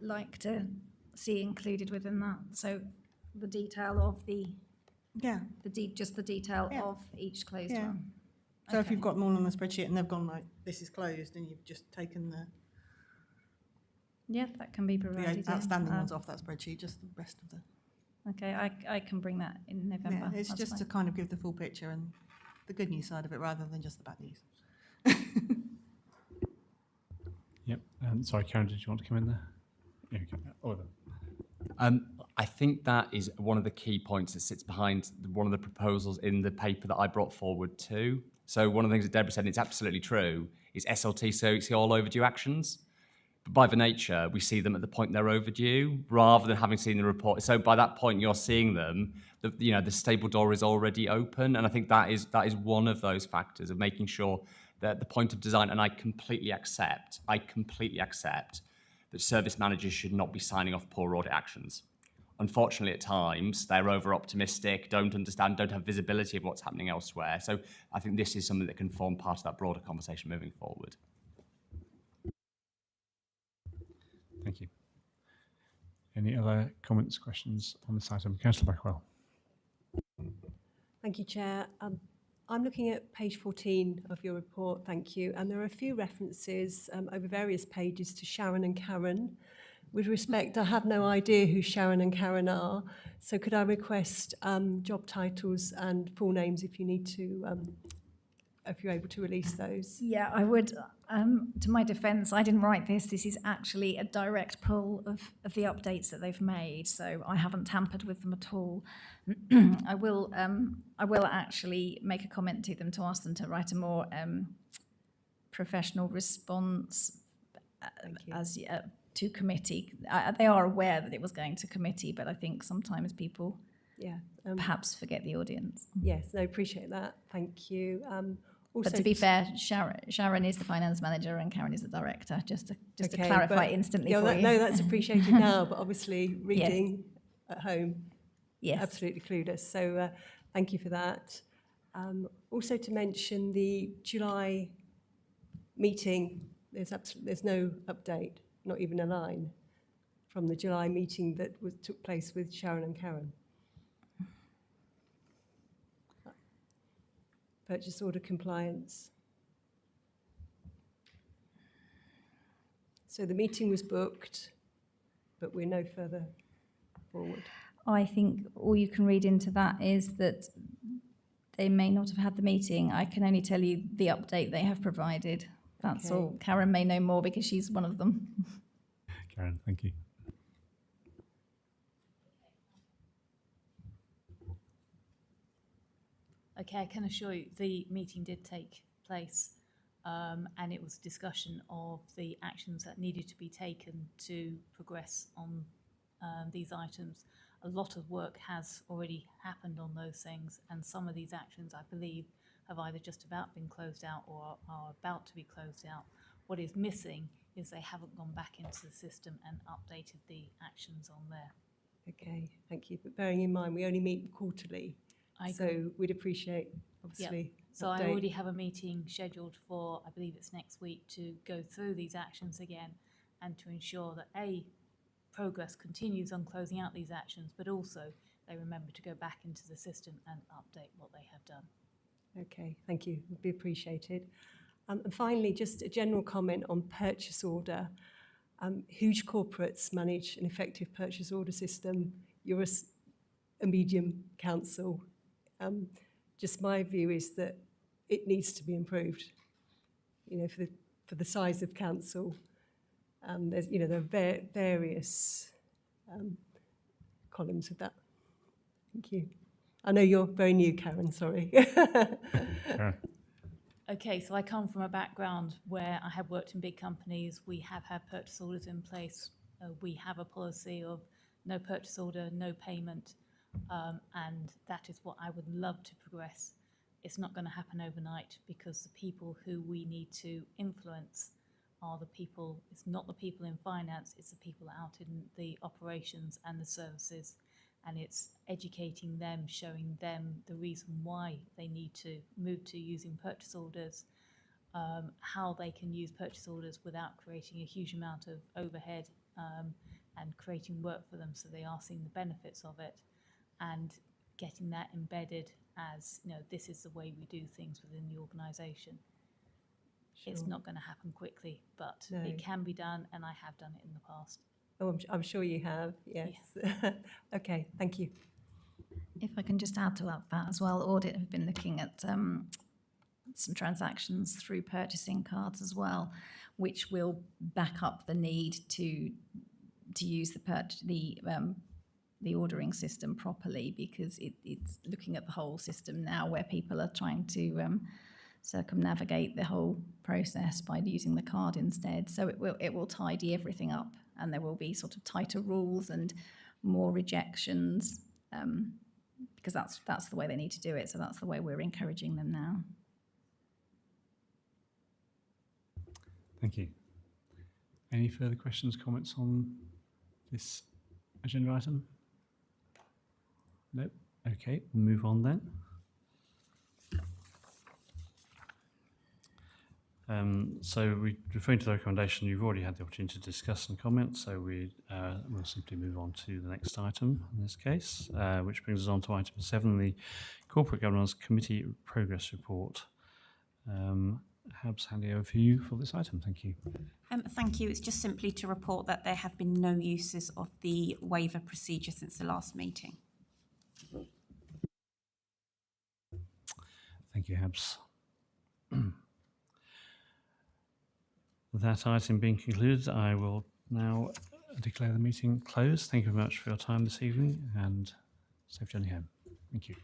like to see included within that? So the detail of the detail of each closed one. So if you've got them all on the spreadsheet and they've gone like this is closed, and you've just taken that can be provided. The outstanding ones off that spreadsheet, just the rest of the. Okay, I can bring that in November. Yeah, it's just fine. To kind of give the full picture and the good news side of it, rather than just the bad news. Yep. Sorry, Karen, did you want to come in there? Yeah, okay. Oliver. I think that is one of the key points that sits behind one of the proposals in the paper that I brought forward too. So one of the things that Deborah said, and it's absolutely true, is SLT, so it's all overdue actions. But by the nature, we see them at the point they're overdue, rather than having seen the report. So by that point, you're seeing them. The stable door is already open, and I think that is one of those factors of making sure that the point of design. And I completely accept that service managers should not be signing off poor audit actions. Unfortunately, at times, they're over-optimistic, don't understand, don't have visibility of what's happening elsewhere. So I think this is something that can form part of that broader conversation moving forward. Thank you. Any other comments, questions on this item? Councillor Blackwell. Thank you, Chair. I'm looking at page 14 of your report, thank you, and there are a few references over various pages to Sharon and Karen. With respect, I have no idea who Sharon and Karen are, so could I request job titles and full names if you need to, if you're able to release those? Yeah, I would. To my defence, I didn't write this. This is actually a direct pull of the updates that they've made, so I haven't tampered with them at all. I will actually make a comment to them to ask them to write a more professional response to committee. They are aware that it was going to committee, but I think sometimes people perhaps forget the audience. Yes, I appreciate that. Thank you. Also, but to be fair, Sharon is the finance manager and Karen is the director, just to clarify instantly for you. No, that's appreciated now, but obviously reading at home, absolutely clueless. So thank you for that. Also to mention the July meeting, there's no update, not even a line from the July meeting that took place with Sharon and Karen. Purchase order compliance. So the meeting was booked, but we're no further forward. I think all you can read into that is that they may not have had the meeting. I can only tell you the update they have provided. That's all. Karen may know more because she's one of them. Karen, thank you. Okay, I can assure you the meeting did take place and it was a discussion of the actions that needed to be taken to progress on these items. A lot of work has already happened on those things, and some of these actions, I believe, have either just about been closed out or are about to be closed out. What is missing is they haven't gone back into the system and updated the actions on there. Okay, thank you. But bearing in mind, we only meet quarterly. So we'd appreciate, obviously. So I already have a meeting scheduled for, I believe it's next week, to go through these actions again and to ensure that progress continues on closing out these actions, but also they remember to go back into the system and update what they have done. Okay, thank you. Would be appreciated. And finally, just a general comment on purchase order. Huge corporates manage an effective purchase order system. You're a medium council. Just my view is that it needs to be improved. You know, for the size of council, there's there are various columns of that. Thank you. I know you're very new, Karen. Sorry. Okay, so I come from a background where I have worked in big companies. We have had purchase orders in place. We have a policy of no purchase order, no payment. And that is what I would love to progress. It's not going to happen overnight because the people who we need to influence are the people, it's not the people in finance, it's the people out in the operations and the services. And it's educating them, showing them the reason why they need to move to using purchase orders, how they can use purchase orders without creating a huge amount of overhead and creating work for them so they are seeing the benefits of it. And getting that embedded as, this is the way we do things within the organisation. Sure. It's not going to happen quickly, but it can be done, and I have done it in the past. Oh, I'm sure you have, yes. Yeah. Okay, thank you. If I can just add to that as well, Audit have been looking at some transactions through purchasing cards as well. which will back up the need to use the ordering system properly, because it's looking at the whole system now where people are trying to circumnavigate the whole process by using the card instead. So it will tidy everything up, and there will be sort of tighter rules and more rejections, because that's the way they need to do it. So that's the way we're encouraging them now. Thank you. Any further questions, comments on this agenda item? No? Okay, we'll move on then. So referring to the recommendation, you've already had the opportunity to discuss and comment, so we will simply move on to the next item in this case, which brings us on to item 7, the Corporate Governance Committee Progress Report. Habs, handing over for you for this item. Thank you. Thank you. It's just simply to report that there have been no uses of the waiver procedure since the last meeting. Thank you, Habs. That item being concluded, I will now declare the meeting closed. Thank you very much for your time this evening, and safe journey home. Thank you.